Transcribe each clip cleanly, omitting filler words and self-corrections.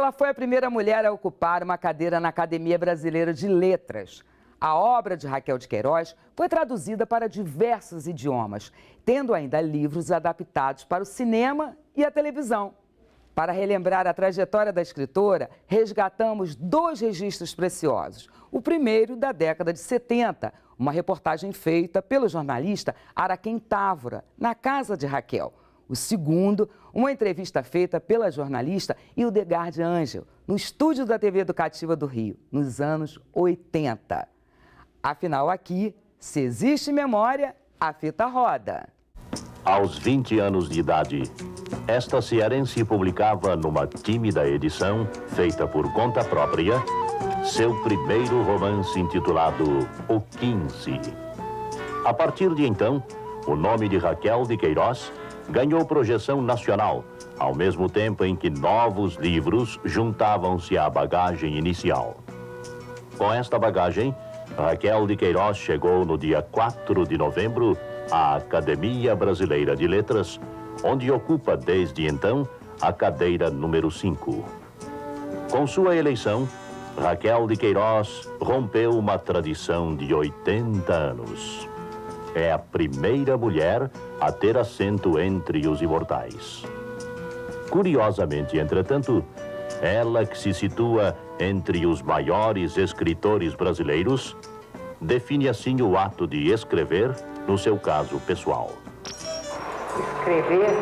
Ela foi a primeira mulher a ocupar uma cadeira na Academia Brasileira de Letras. A obra de Raquel de Queiroz foi traduzida para diversos idiomas, tendo ainda livros adaptados para o cinema e a televisão. Para relembrar a trajetória da escritora, resgatamos 2 registros preciosos. O primeiro da década de 70, uma reportagem feita pelo jornalista Araquém Távora, na casa de Raquel. O segundo, uma entrevista feita pela jornalista Hildegard Angel, no estúdio da TV Educativa do Rio, nos anos 80. Afinal, aqui, se existe memória, a fita roda. Aos 20 anos de idade, esta cearense publicava numa tímida edição, feita por conta própria, seu primeiro romance intitulado O 15. A partir de então, o nome de Raquel de Queiroz ganhou projeção nacional, ao mesmo tempo em que novos livros juntavam-se à bagagem inicial. Com esta bagagem, Raquel de Queiroz chegou no dia 4 de novembro à Academia Brasileira de Letras, onde ocupa desde então a cadeira número 5. Com sua eleição, Raquel de Queiroz rompeu uma tradição de 80 anos. É a primeira mulher a ter assento entre os imortais. Curiosamente, entretanto, ela que se situa entre os maiores escritores brasileiros, define assim o ato de escrever no seu caso pessoal. Escrever,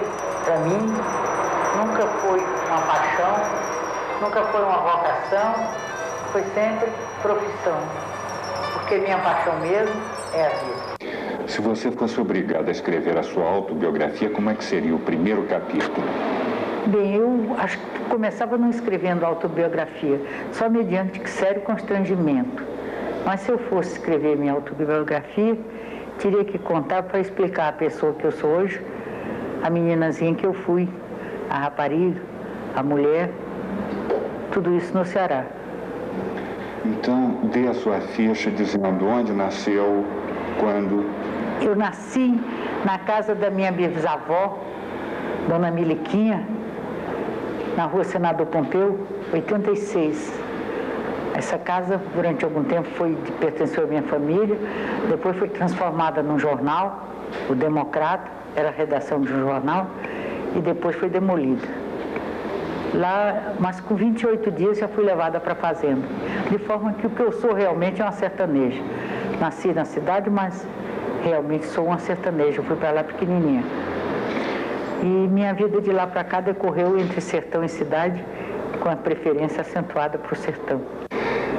para mim, nunca foi uma paixão, nunca foi uma vocação, foi sempre profissão, porque minha paixão mesmo é a vida. Se você fosse obrigado a escrever a sua autobiografia, como é que seria o primeiro capítulo? Bem, eu acho que começava não escrevendo autobiografia, só mediante sério constrangimento. Mas se eu fosse escrever minha autobiografia, teria que contar para explicar a pessoa que eu sou hoje, a meninazinha que eu fui, a rapariga, a mulher, tudo isso no Ceará. Então, dê a sua ficha dizendo onde nasceu, quando. Eu nasci na casa da minha bisavó, Dona Miliquinha, na rua Senador Pompeu, 86. Essa casa, durante algum tempo, pertenceu à minha família, depois foi transformada num jornal, o Democrata, era a redação de um jornal, e depois foi demolida. Lá, mas com 28 dias já fui levada para a fazenda, de forma que o que eu sou realmente é uma sertaneja. Nasci na cidade, mas realmente sou uma sertaneja, eu fui para lá pequenininha. E minha vida de lá para cá decorreu entre sertão e cidade, com a preferência acentuada para o sertão.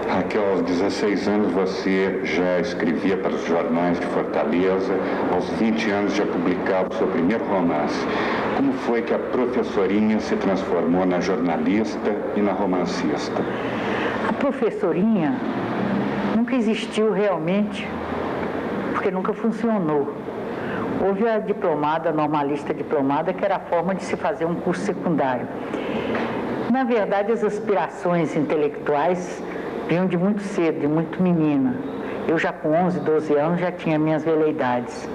Raquel, aos 16 anos você já escrevia para os jornais de Fortaleza, aos 20 anos já publicava o seu primeiro romance. Como foi que a professorinha se transformou na jornalista e na romancista? A professorinha nunca existiu realmente, porque nunca funcionou. Houve a diplomada, a normalista diplomada, que era a forma de se fazer um curso secundário. Na verdade, as aspirações intelectuais vinham de muito cedo, de muito menina. Eu já com 11, 12 anos já tinha minhas veleidades.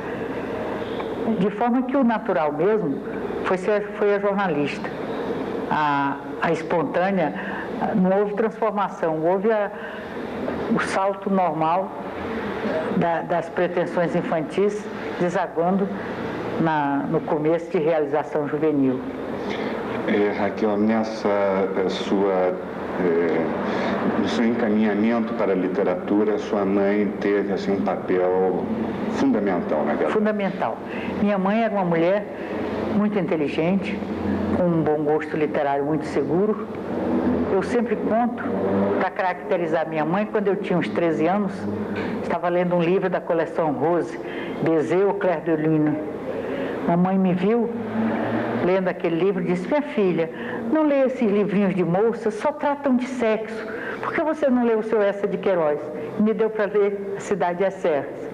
De forma que o natural mesmo foi a jornalista. A espontânea, não houve transformação, houve o salto normal das pretensões infantis, desaguando no começo de realização juvenil. Raquel, no seu encaminhamento para a literatura, sua mãe teve assim, um papel fundamental na vida. Fundamental. Minha mãe era uma mulher muito inteligente, com um bom gosto literário muito seguro. Eu sempre conto, para caracterizar minha mãe, quando eu tinha uns 13 anos, estava lendo um livro da coleção Rose, Bezet ou Clair de Lune. Mamãe me viu lendo aquele livro e disse: minha filha, não leia esses livrinhos de moças, só tratam de sexo. Por que você não leu o seu Eça de Queiroz? E me deu para ler A Cidade é Certa.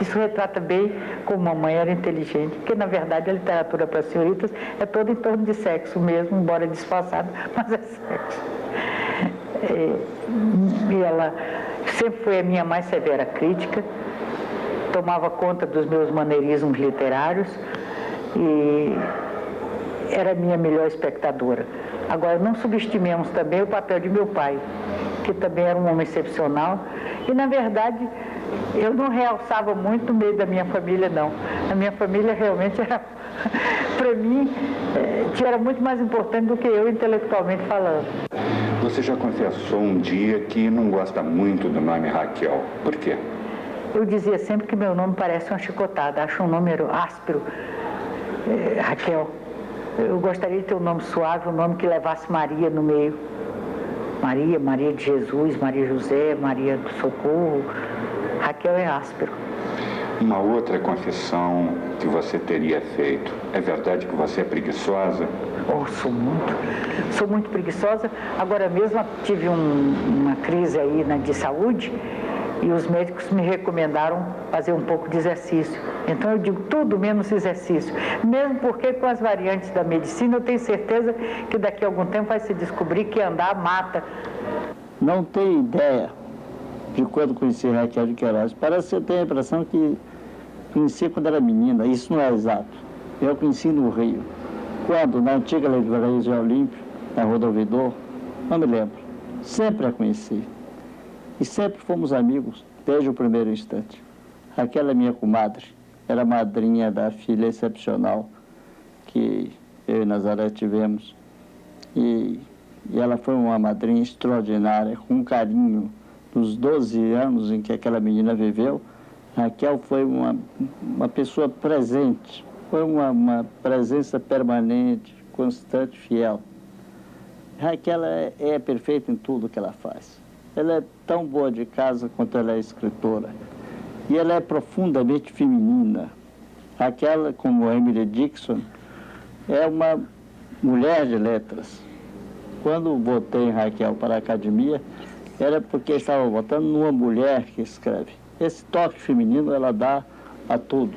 Isso retrata bem como mamãe era inteligente, porque na verdade a literatura para senhoritas é toda em torno de sexo mesmo, embora disfarçada, mas é sexo. E ela sempre foi a minha mais severa crítica, tomava conta dos meus maneirismos literários e era a minha melhor espectadora. Agora, não subestimemos também o papel de meu pai, que também era um homem excepcional. E, na verdade, eu não realçava muito no meio da minha família, não. A minha família realmente era, para mim, era muito mais importante do que eu, intelectualmente falando. Você já confessou um dia que não gosta muito do nome Raquel. Por quê? Eu dizia sempre que meu nome parece uma chicotada, acho um número áspero. Raquel, eu gostaria de ter um nome suave, um nome que levasse Maria no meio. Maria, Maria de Jesus, Maria José, Maria do Socorro. Raquel é áspero. Uma outra confissão que você teria feito. É verdade que você é preguiçosa? Oh, sou muito preguiçosa. Agora mesmo tive uma crise aí de saúde e os médicos me recomendaram fazer um pouco de exercício. Então eu digo tudo menos exercício. Mesmo porque com as variantes da medicina eu tenho certeza que daqui a algum tempo vai se descobrir que andar mata. Não tenho ideia de quando conheci Raquel de Queiroz. Parece que eu tenho a impressão que conheci quando era menina. Isso não é exato. Eu conheci no Rio. Quando? Na antiga livraria Olímpio, na Rua do Ouvidor, não me lembro. Sempre a conheci. E sempre fomos amigos, desde o primeiro instante. Raquel é minha comadre. Era madrinha da filha excepcional que eu e Nazaré tivemos. E ela foi uma madrinha extraordinária, com um carinho. Nos 12 anos em que aquela menina viveu, Raquel foi uma pessoa presente, foi uma presença permanente, constante, fiel. Raquel é perfeita em tudo que ela faz. Ela é tão boa de casa quanto ela é escritora. E ela é profundamente feminina. Raquel, como Emily Dickinson, é uma mulher de letras. Quando votei em Raquel para a academia, era porque estava votando numa mulher que escreve. Esse toque feminino ela dá a tudo.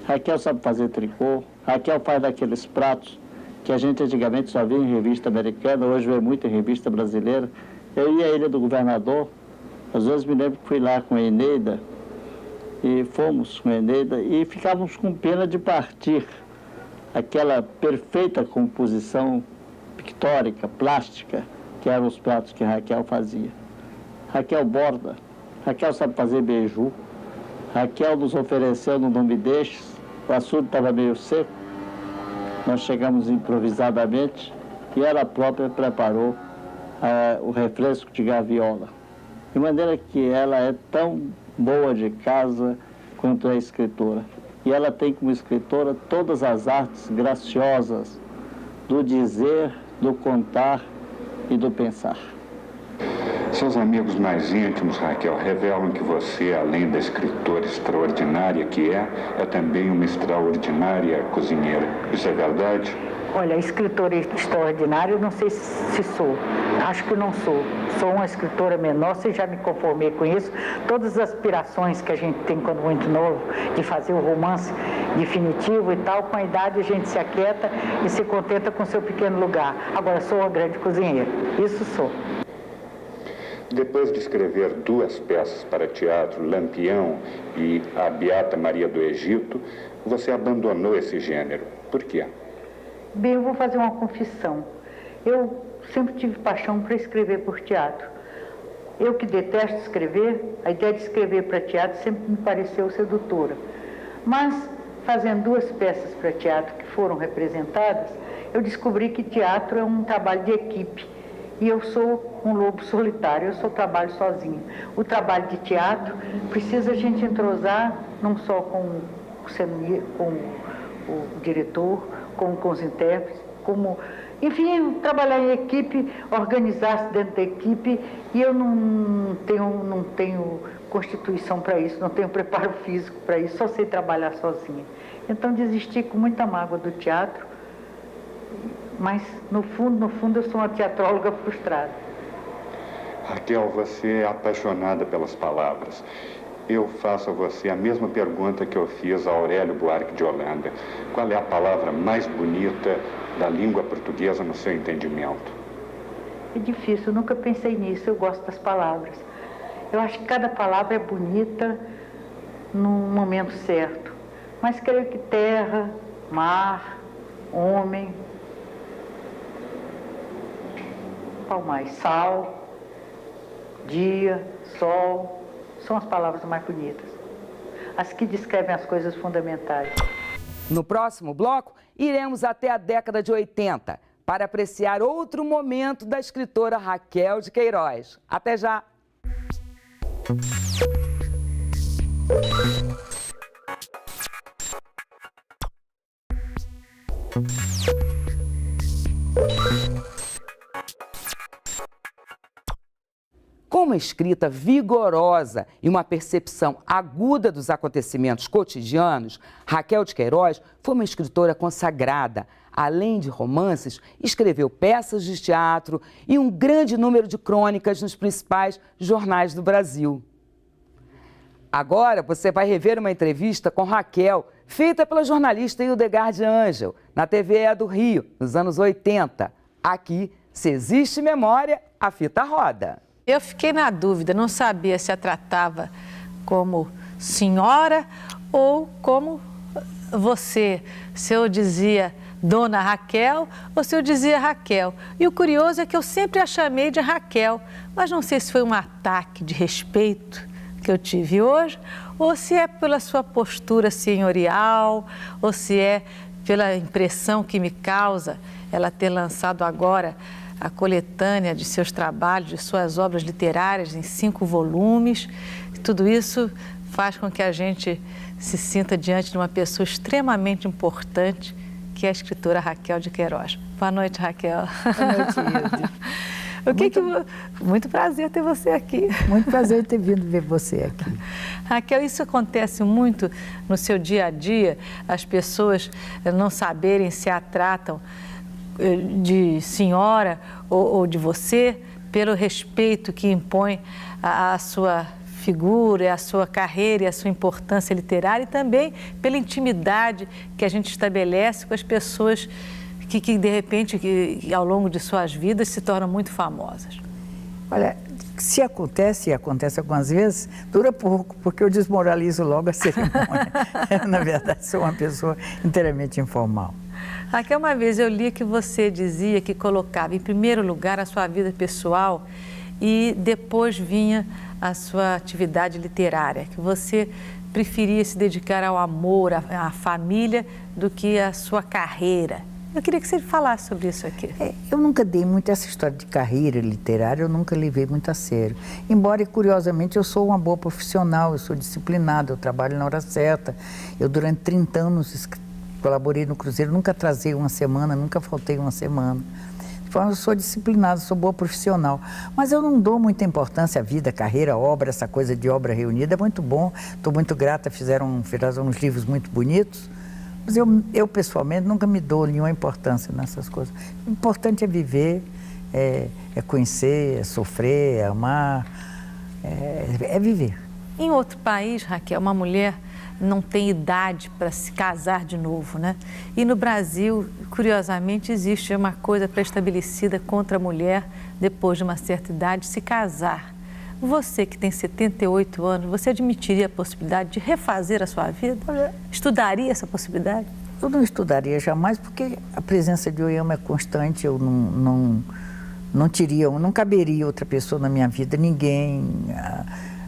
Raquel sabe fazer tricô, Raquel faz daqueles pratos que a gente antigamente só via em revista americana, hoje vê muito em revista brasileira. Eu ia à Ilha do Governador, às vezes me lembro que fui lá com a Eneida, e fomos com a Eneida, e ficávamos com pena de partir. Aquela perfeita composição pictórica, plástica, que eram os pratos que Raquel fazia. Raquel borda, Raquel sabe fazer beiju, Raquel nos ofereceu no Não Me Deixes, o açude estava meio seco, nós chegamos improvisadamente e ela própria preparou o refresco de gaviola. De maneira que ela é tão boa de casa quanto é escritora. E ela tem como escritora todas as artes graciosas do dizer, do contar e do pensar. Seus amigos mais íntimos, Raquel, revelam que você, além da escritora extraordinária que é também uma extraordinária cozinheira. Isso é verdade? Olha, escritora extraordinária, eu não sei se sou. Acho que não sou. Sou uma escritora menor, se já me conformei com isso. Todas as aspirações que a gente tem quando muito novo, de fazer o romance definitivo e tal, com a idade a gente se aquieta e se contenta com seu pequeno lugar. Agora, sou uma grande cozinheira. Isso sou. Depois de escrever 2 peças para teatro, Lampião e A Beata Maria do Egito, você abandonou esse gênero. Por quê? Bem, eu vou fazer uma confissão. Eu sempre tive paixão para escrever por teatro. Eu que detesto escrever, a ideia de escrever para teatro sempre me pareceu sedutora. Mas, fazendo 2 peças para teatro que foram representadas, eu descobri que teatro é um trabalho de equipe. E eu sou um lobo solitário, eu só trabalho sozinha. O trabalho de teatro precisa a gente entrosar não só com o diretor, como com os intérpretes, enfim, trabalhar em equipe, organizar-se dentro da equipe, e eu não tenho constituição para isso, não tenho preparo físico para isso, só sei trabalhar sozinha. Então desisti com muita mágoa do teatro, mas no fundo eu sou uma teatróloga frustrada. Raquel, você é apaixonada pelas palavras. Eu faço a você a mesma pergunta que eu fiz a Aurélio Buarque de Holanda. Qual é a palavra mais bonita da língua portuguesa no seu entendimento? É difícil, eu nunca pensei nisso, eu gosto das palavras. Eu acho que cada palavra é bonita num momento certo. Mas creio que terra, mar, homem, principal mais. Sal, dia, sol, são as palavras mais bonitas. As que descrevem as coisas fundamentais. No próximo bloco, iremos até a década de 80 para apreciar outro momento da escritora Raquel de Queiroz. Até já! Com uma escrita vigorosa e uma percepção aguda dos acontecimentos cotidianos, Raquel de Queiroz foi uma escritora consagrada. Além de romances, escreveu peças de teatro e um grande número de crônicas nos principais jornais do Brasil. Agora você vai rever uma entrevista com Raquel, feita pela jornalista Hildegard Angel, na TVE do Rio, nos anos 80. Aqui, se existe memória, a fita roda. Eu fiquei na dúvida, não sabia se a tratava como senhora ou como você. Se eu dizia Dona Raquel ou se eu dizia Raquel. E o curioso é que eu sempre a chamei de Raquel, mas não sei se foi um ataque de respeito que eu tive hoje ou se é pela sua postura senhorial ou se é pela impressão que me causa ela ter lançado agora a coletânea de seus trabalhos, de suas obras literárias em 5 volumes. Tudo isso faz com que a gente se sinta diante de uma pessoa extremamente importante, que é a escritora Raquel de Queiroz. Boa noite, Raquel. Boa noite, Hilde. Muito prazer ter você aqui. Muito prazer ter vindo ver você aqui. Raquel, isso acontece muito no seu dia a dia, as pessoas não saberem se a tratam de senhora ou de você, pelo respeito que impõe a sua figura, a sua carreira e a sua importância literária e também pela intimidade que a gente estabelece com as pessoas que de repente, ao longo de suas vidas, se tornam muito famosas. Olha, se acontece, e acontece algumas vezes, dura pouco, porque eu desmoralizo logo a cerimônia. Na verdade, sou uma pessoa inteiramente informal. Raquel, uma vez eu li que você dizia que colocava em primeiro lugar a sua vida pessoal e depois vinha a sua atividade literária, que você preferia se dedicar ao amor, à família, do que à sua carreira. Eu queria que você falasse sobre isso aqui. Eu nunca dei muito essa história de carreira literária, eu nunca levei muito a sério. Embora, curiosamente, eu sou uma boa profissional, eu sou disciplinada, eu trabalho na hora certa. Eu, durante 30 anos, colaborei no Cruzeiro, nunca atrasei uma semana, nunca faltei uma semana. Então, eu sou disciplinada, sou boa profissional. Mas eu não dou muita importância à vida, carreira, obra, essa coisa de obra reunida. É muito bom, estou muito grata, fizeram uns livros muito bonitos. Mas eu, pessoalmente, nunca me dou nenhuma importância nessas coisas. O importante é viver, é conhecer, é sofrer, é amar, é viver. Em outro país, Raquel, uma mulher não tem idade para se casar de novo, né? E no Brasil, curiosamente, existe uma coisa pré-estabelecida contra a mulher, depois de uma certa idade, se casar. Você que tem 78 anos, você admitiria a possibilidade de refazer a sua vida? Estudaria essa possibilidade? Eu não estudaria jamais, porque a presença de Oyama é constante, eu não caberia outra pessoa na minha vida, ninguém,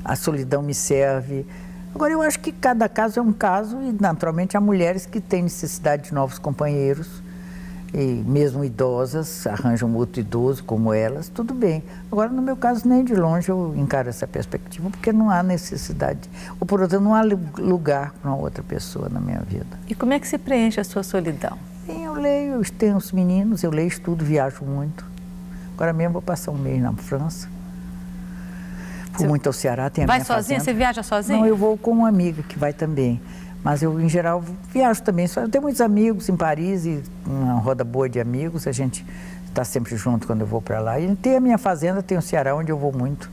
a solidão me serve. Agora, eu acho que cada caso é um caso e, naturalmente, há mulheres que têm necessidade de novos companheiros, e mesmo idosas, arranjam outro idoso como elas, tudo bem. Agora, no meu caso, nem de longe eu encaro essa perspectiva, porque não há necessidade, ou por outro, não há lugar para uma outra pessoa na minha vida. E como é que se preenche a sua solidão? Bem, eu leio, eu tenho os meninos, eu leio, estudo, viajo muito. Agora mesmo vou passar um mês na França. Fui muito ao Ceará, tem a minha fazenda. Vai sozinha? Você viaja sozinha? Não, eu vou com uma amiga que vai também. Mas eu, em geral, viajo também. Eu tenho muitos amigos em Paris e uma roda boa de amigos. A gente está sempre junto quando eu vou para lá. E tem a minha fazenda, tem o Ceará, onde eu vou muito.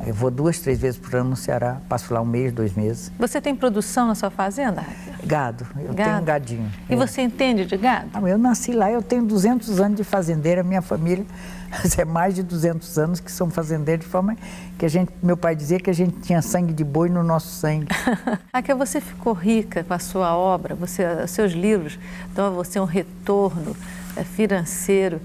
Eu vou 2, 3 vezes por ano no Ceará. Passo lá 1 mês, 2 meses. Você tem produção na sua fazenda? Gado. Eu tenho um gadinho. E você entende de gado? Eu nasci lá, eu tenho 200 anos de fazendeira. Minha família é mais de 200 anos que são fazendeiros, de forma que meu pai dizia que a gente tinha sangue de boi no nosso sangue. Raquel, você ficou rica com a sua obra, seus livros dão a você um retorno financeiro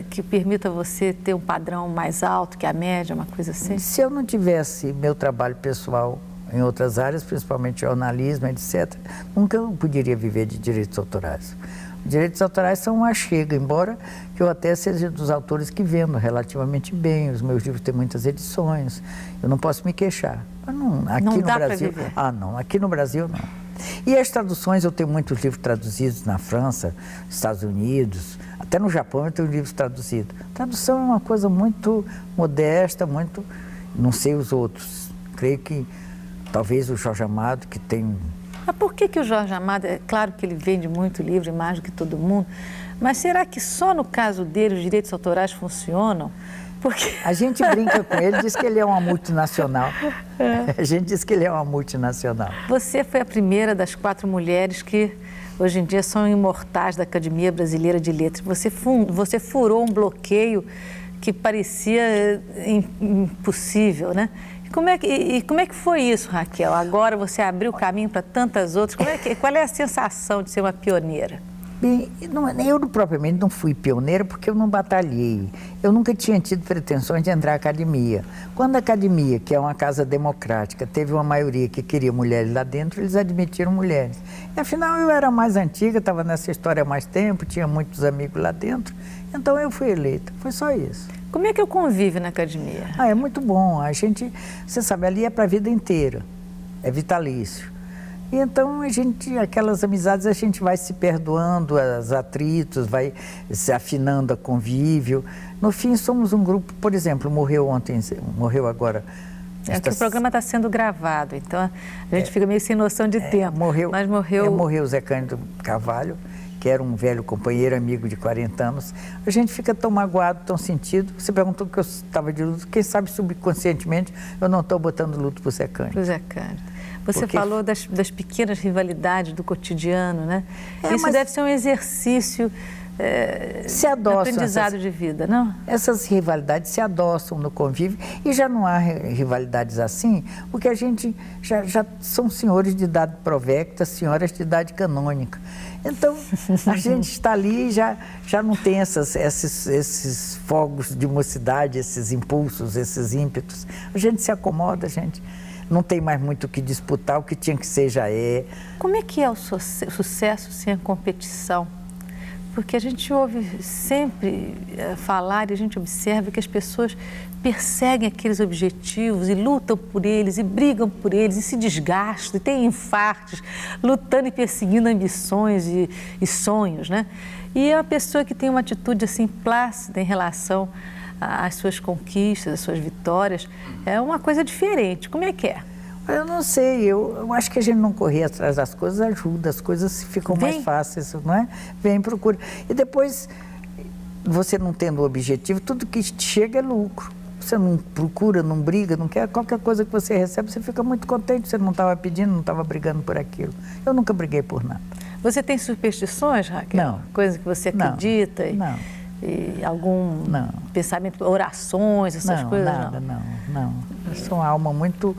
que permita você ter um padrão mais alto que a média, uma coisa assim? Se eu não tivesse meu trabalho pessoal em outras áreas, principalmente jornalismo, etc., nunca eu poderia viver de direitos autorais. Os direitos autorais são uma chega, embora que eu até seja dos autores que vendo relativamente bem. Os meus livros têm muitas edições, eu não posso me queixar. Mas não, aqui não no dá Brasil, pra viver. não, aqui no Brasil não. E as traduções, eu tenho muitos livros traduzidos na França, Estados Unidos, até no Japão eu tenho livros traduzidos. Tradução é uma coisa muito modesta, muito... Não sei os outros. Creio que talvez o Jorge Amado, que tem... Mas por que o Jorge Amado, é claro que ele vende muito livro, mais do que todo mundo, mas será que só no caso dele os direitos autorais funcionam? Porque... A gente brinca com ele, diz que ele é uma multinacional. A gente diz que ele é uma multinacional. Você foi a primeira das 4 mulheres que hoje em dia são imortais da Academia Brasileira de Letras. Você furou um bloqueio que parecia impossível, né? Como é que foi isso, Raquel? Agora você abriu o caminho para tantas outras. Qual é a sensação de ser uma pioneira? Bem, eu propriamente não fui pioneira porque eu não batalhei. Eu nunca tinha tido pretensões de entrar na academia. Quando a academia, que é uma casa democrática, teve uma maioria que queria mulheres lá dentro, eles admitiram mulheres. E, afinal, eu era mais antiga, estava nessa história há mais tempo, tinha muitos amigos lá dentro, então eu fui eleita. Foi só isso. Como é que eu convivo na academia? É muito bom. A gente, você sabe, ali é para a vida inteira. É vitalício. E então, aquelas amizades, a gente vai se perdoando, os atritos, vai se afinando a convívio. No fim, somos um grupo, por exemplo, morreu agora... O programa está sendo gravado, então a gente fica meio sem noção de tempo. Mas morreu o Zé Cândido Carvalho, que era um velho companheiro, amigo de 40 anos. A gente fica tão magoado, tão sentido. Você perguntou que eu estava de luto. Quem sabe subconscientemente eu não estou botando luto para o Zé Cândido. Para o Zé Cândido. Você falou das pequenas rivalidades do cotidiano, né? Isso deve ser um exercício aprendizado de vida, não? Essas rivalidades se adoçam no convívio e já não há rivalidades assim, porque a gente já são senhores de idade provecta, senhoras de idade canônica. Então, a gente está ali e já não tem esses fogos de mocidade, esses impulsos, esses ímpetos. A gente se acomoda, a gente não tem mais muito o que disputar, o que tinha que ser já é. Como é que é o sucesso sem a competição? Porque a gente ouve sempre falar e a gente observa que as pessoas perseguem aqueles objetivos e lutam por eles e brigam por eles e se desgastam e têm infartos, lutando e perseguindo ambições e sonhos, né? E a pessoa que tem uma atitude assim plácida em relação às suas conquistas, às suas vitórias, é uma coisa diferente. Como é que é? Eu não sei, eu acho que a gente não correr atrás das coisas ajuda, as coisas ficam mais fáceis, não é? Vem, procura. E depois, você não tendo o objetivo, tudo que chega é lucro. Você não procura, não briga, não quer, qualquer coisa que você recebe, você fica muito contente, você não estava pedindo, não estava brigando por aquilo. Eu nunca briguei por nada. Você tem superstições, Raquel? Não. Coisa que você acredita? Não. E algum pensamento, orações, essas coisas? Não. Eu sou uma alma muito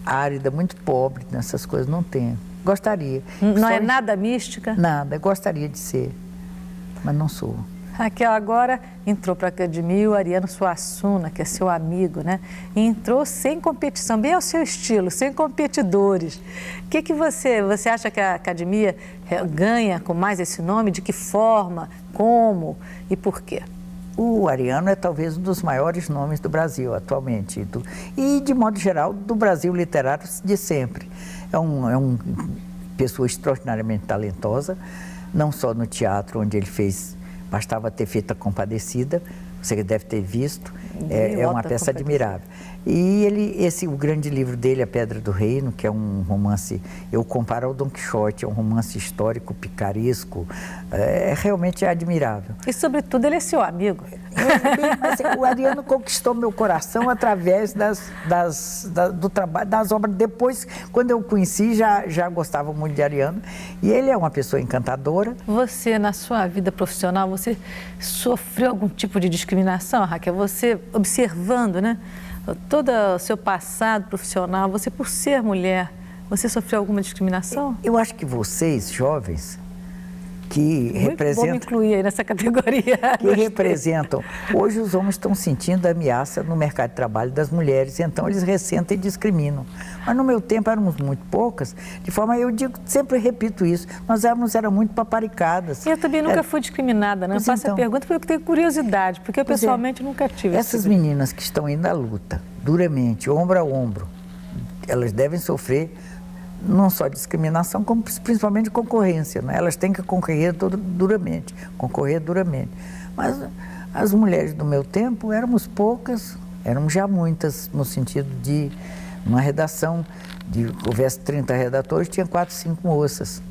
árida, muito pobre nessas coisas, não tenho. Gostaria. Não é nada mística? Nada, gostaria de ser, mas não sou. Raquel agora entrou para a academia o Ariano Suassuna, que é seu amigo, né? E entrou sem competição, bem ao seu estilo, sem competidores. O que você acha que a academia ganha com mais esse nome? De que forma? Como? E por quê? O Ariano é talvez um dos maiores nomes do Brasil atualmente e, de modo geral, do Brasil literário de sempre. É uma pessoa extraordinariamente talentosa, não só no teatro, onde ele fez, bastava ter feito A Compadecida, você deve ter visto, é uma peça admirável. E o grande livro dele, A Pedra do Reino, que é um romance, eu comparo ao Dom Quixote, é um romance histórico, picaresco, realmente admirável. E, sobretudo, ele é seu amigo. O Ariano conquistou meu coração através do trabalho, das obras. Depois, quando eu o conheci, já gostava muito de Ariano. E ele é uma pessoa encantadora. Você, na sua vida profissional, você sofreu algum tipo de discriminação, Raquel? Você, observando, né? Todo o seu passado profissional, você, por ser mulher, você sofreu alguma discriminação? Eu acho que vocês, jovens, que representam... Vou me incluir aí nessa categoria. Que representam. Hoje os homens estão sentindo a ameaça no mercado de trabalho das mulheres, então eles ressentem e discriminam. Mas no meu tempo éramos muito poucas, de forma, eu digo, sempre repito isso, nós éramos muito paparicadas. Eu também nunca fui discriminada, não faço a pergunta porque eu tenho curiosidade, porque eu pessoalmente nunca tive. Essas meninas que estão indo à luta, duramente, ombro a ombro, elas devem sofrer não só discriminação, como principalmente concorrência, né? Elas têm que concorrer duramente. Mas as mulheres do meu tempo éramos poucas, éramos já muitas, no sentido de, numa redação, houvesse 30 redatores, tinha 4, 5 moças.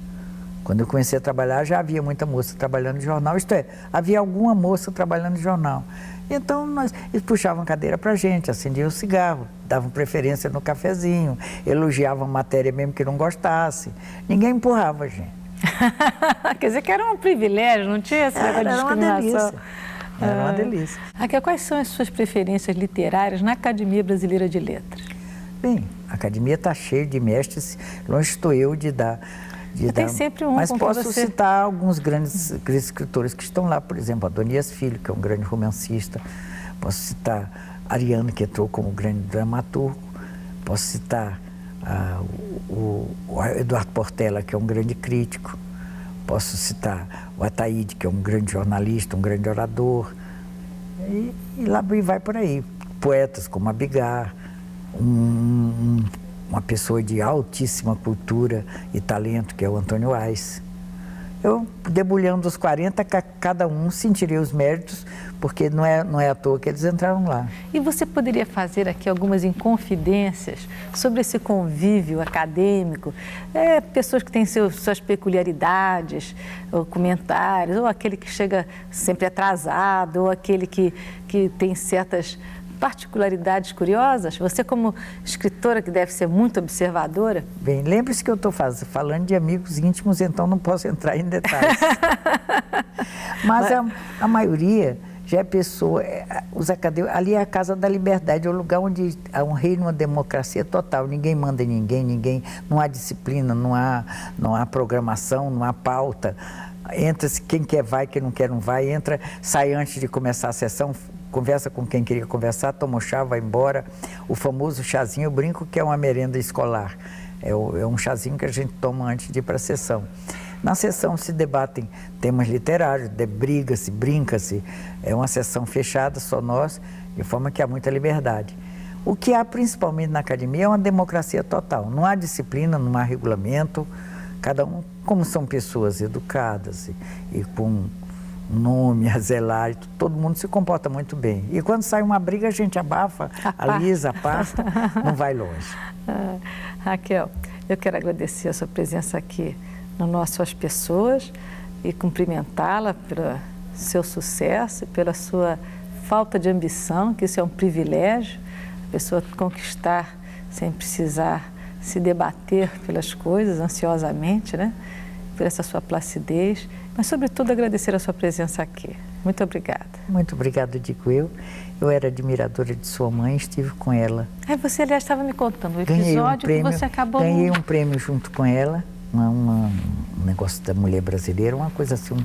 Quando eu comecei a trabalhar, já havia muita moça trabalhando em jornal, isto é, havia alguma moça trabalhando em jornal. Então, eles puxavam cadeira para a gente, acendiam o cigarro, davam preferência no cafezinho, elogiavam a matéria mesmo que não gostasse. Ninguém empurrava a gente. Quer dizer que era um privilégio, não tinha essa discriminação. Era uma delícia. Raquel, quais são as suas preferências literárias na Academia Brasileira de Letras? Bem, a academia está cheia de mestres, longe estou eu de dar... Tem sempre um. Mas posso citar alguns grandes escritores que estão lá, por exemplo, Adonias Filho, que é um grande romancista. Posso citar Ariano, que entrou como grande dramaturgo. Posso citar o Eduardo Portela, que é um grande crítico. Posso citar o Ataíde, que é um grande jornalista, um grande orador. E lá vai por aí. Poetas como Abigar, uma pessoa de altíssima cultura e talento, que é o Antônio Weiss. Eu, debulhando os 40, cada um sentiria os méritos, porque não é à toa que eles entraram lá. E você poderia fazer aqui algumas inconfidências sobre esse convívio acadêmico? Pessoas que têm suas peculiaridades, ou comentários, ou aquele que chega sempre atrasado, ou aquele que tem certas particularidades curiosas? Você, como escritora que deve ser muito observadora... Bem, lembre-se que eu estou falando de amigos íntimos, então não posso entrar em detalhes. Mas a maioria já é pessoa... Os acadêmicos, ali é a Casa da Liberdade, é o lugar onde há um reino, uma democracia total. Ninguém manda em ninguém, não há disciplina, não há programação, não há pauta. Entra-se, quem quer vai, quem não quer não vai, entra, sai antes de começar a sessão, conversa com quem queria conversar, toma um chá, vai embora. O famoso chazinho, eu brinco que é uma merenda escolar. É um chazinho que a gente toma antes de ir para a sessão. Na sessão se debatem temas literários, briga-se, brinca-se. É uma sessão fechada, só nós, de forma que há muita liberdade. O que há principalmente na academia é uma democracia total. Não há disciplina, não há regulamento. Cada um, como são pessoas educadas e com nome a zelar, todo mundo se comporta muito bem. E quando sai uma briga, a gente abafa, alisa, aparta, não vai longe. Raquel, eu quero agradecer a sua presença aqui no nosso As Pessoas e cumprimentá-la pelo seu sucesso, pela sua falta de ambição, que isso é um privilégio, a pessoa conquistar sem precisar se debater pelas coisas ansiosamente, né? Por essa sua placidez, mas sobretudo agradecer a sua presença aqui. Muito obrigada. Muito obrigada, digo eu. Eu era admiradora de sua mãe, estive com ela. Você, aliás, estava me contando o episódio que você acabou... Ganhei um prêmio junto com ela, um negócio da mulher brasileira, uma coisa assim.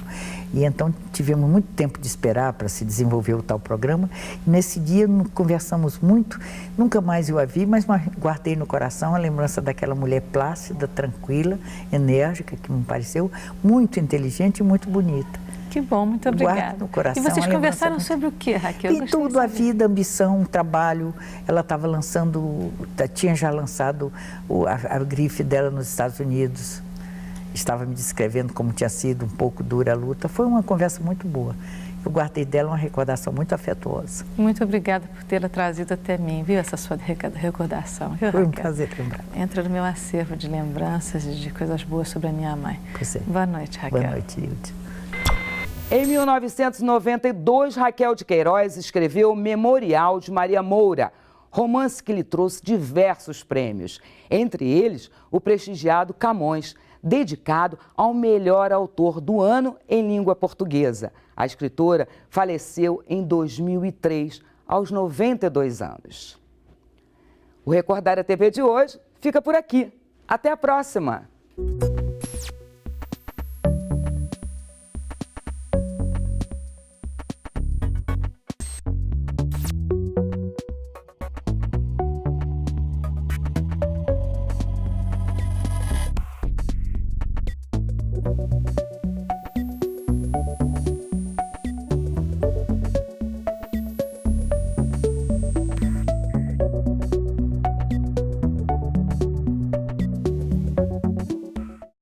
E então tivemos muito tempo de esperar para se desenvolver o tal programa. E nesse dia conversamos muito, nunca mais eu a vi, mas guardei no coração a lembrança daquela mulher plácida, tranquila, enérgica, que me pareceu muito inteligente e muito bonita. Que bom, muito obrigada. Guardo no coração. E vocês conversaram sobre o quê, Raquel? E tudo, a vida, a ambição, o trabalho. Ela estava lançando, tinha já lançado a grife dela nos Estados Unidos. Estava me descrevendo como tinha sido um pouco dura a luta. Foi uma conversa muito boa. Eu guardei dela uma recordação muito afetuosa. Muito obrigada por tê-la trazido até mim, viu? Essa sua recordação. Viu, Foi um Raquel? prazer lembrar. Entra no meu acervo de lembranças e de coisas boas sobre a minha mãe. Pois é. Boa noite, Raquel. Boa noite, Hilde. Em 1992, Raquel de Queiroz escreveu Memorial de Maria Moura, romance que lhe trouxe diversos prêmios, entre eles o prestigiado Camões, dedicado ao melhor autor do ano em língua portuguesa. A escritora faleceu em 2003, aos 92 anos. O Recordar a TV de hoje fica por aqui. Até a próxima! Obrigada.